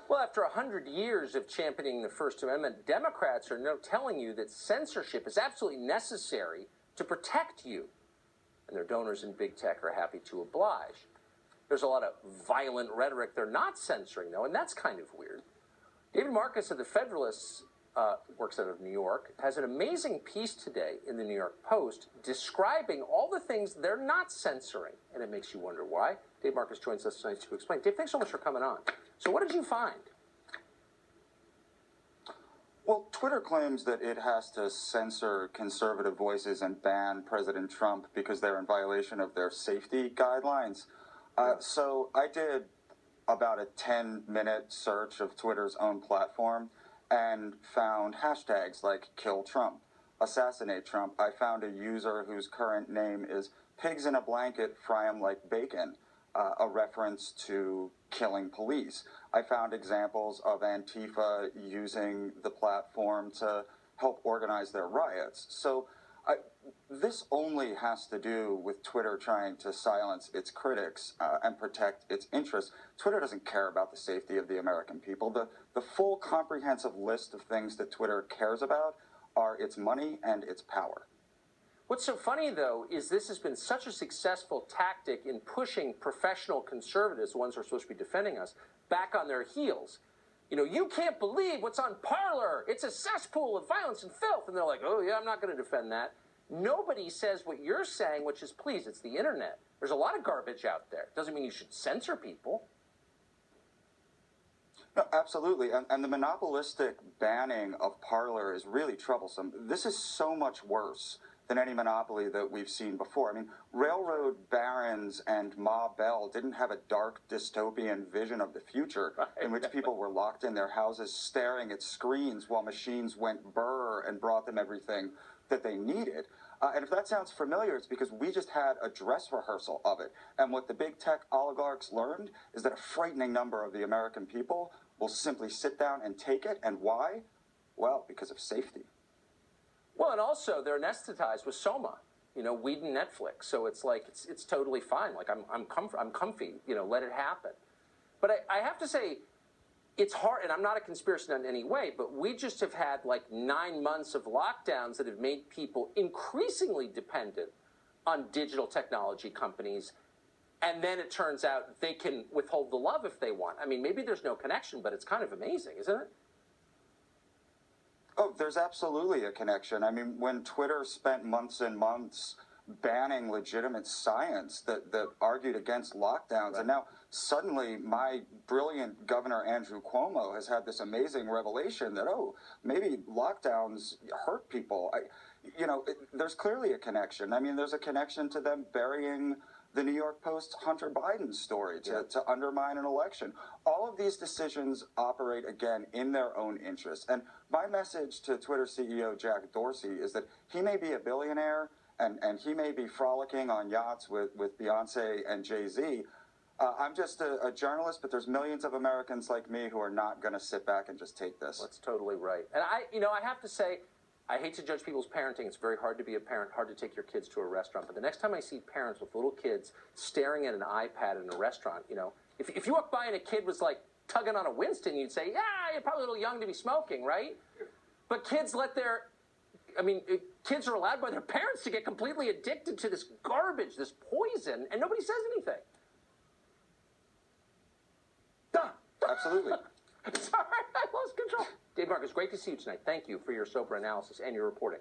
Well, after 100 years of championing the First Amendment, Democrats are now telling you that censorship is absolutely necessary to protect you. And their donors in big tech are happy to oblige. There's a lot of violent rhetoric they're not censoring, though, and that's kind of weird. David Marcus of the Federalists, works out of New York, has an amazing piece today in the New York Post describing all the things they're not censoring, and it makes you wonder why. Dave Marcus joins us tonight to explain. Dave, thanks so much for coming on. So what did you find? Well, Twitter claims that it has to censor conservative voices and ban President Trump because they're in violation of their safety guidelines. So I did about a 10-minute search of Twitter's own platform and found hashtags like kill Trump, assassinate Trump. I found a user whose current name is pigs in a blanket fry 'em like bacon, a reference to killing police. I found examples of Antifa using the platform to help organize their riots. So this only has to do with Twitter trying to silence its critics and protect its interests. Twitter doesn't care about the safety of the American people. The full comprehensive list of things that Twitter cares about are its money and its power. What's so funny, though, is this has been such a successful tactic in pushing professional conservatives, the ones who are supposed to be defending us, back on their heels. You know, you can't believe what's on Parler. It's a cesspool of violence and filth. And they're like, oh, yeah, I'm not going to defend that. Nobody says what you're saying, which is, please, it's the internet. There's a lot of garbage out there. Doesn't mean you should censor people. No, absolutely. And the monopolistic banning of Parler is really troublesome. This is so much worse than any monopoly that we've seen before. I mean, railroad barons and Ma Bell didn't have a dark dystopian vision of the future in which people were locked in their houses staring at screens while machines went brr and brought them everything that they needed. And if that sounds familiar, it's because we just had a dress rehearsal of it. And what the big tech oligarchs learned is that a frightening number of the American people will simply sit down and take it. And why? Well, because of safety. Well, and also they're anesthetized with Soma, you know, weed and Netflix. So it's like it's totally fine. Like I'm comfy, you know, let it happen. But I have to say, it's hard, and I'm not a conspiracy nut in any way, but we just have had like 9 months of lockdowns that have made people increasingly dependent on digital technology companies. And then it turns out they can withhold the love if they want. I mean, maybe there's no connection, but it's kind of amazing, isn't it? Oh, there's absolutely a connection. I mean, when Twitter spent months and months banning legitimate science that argued against lockdowns, right. And now suddenly my brilliant Governor Andrew Cuomo has had this amazing revelation that, oh, maybe lockdowns hurt people. There's clearly a connection. I mean, there's a connection to them burying the New York Post Hunter Biden story to undermine an election. All of these decisions operate, again, in their own interests. And my message to Twitter CEO Jack Dorsey is that he may be a billionaire and he may be frolicking on yachts with Beyonce and Jay-Z. I'm just a journalist, but there's millions of Americans like me who are not going to sit back and just take this. That's totally right. And I have to say, I hate to judge people's parenting. It's very hard to be a parent, hard to take your kids to a restaurant. But the next time I see parents with little kids staring at an iPad in a restaurant, you know, if you walk by and a kid was like tugging on a Winston, you'd say, yeah, you're probably a little young to be smoking, right? But kids kids are allowed by their parents to get completely addicted to this garbage, this poison, and nobody says anything. Duh. Absolutely. Sorry, I lost control. Dave Marcus, great to see you tonight. Thank you for your sober analysis and your reporting.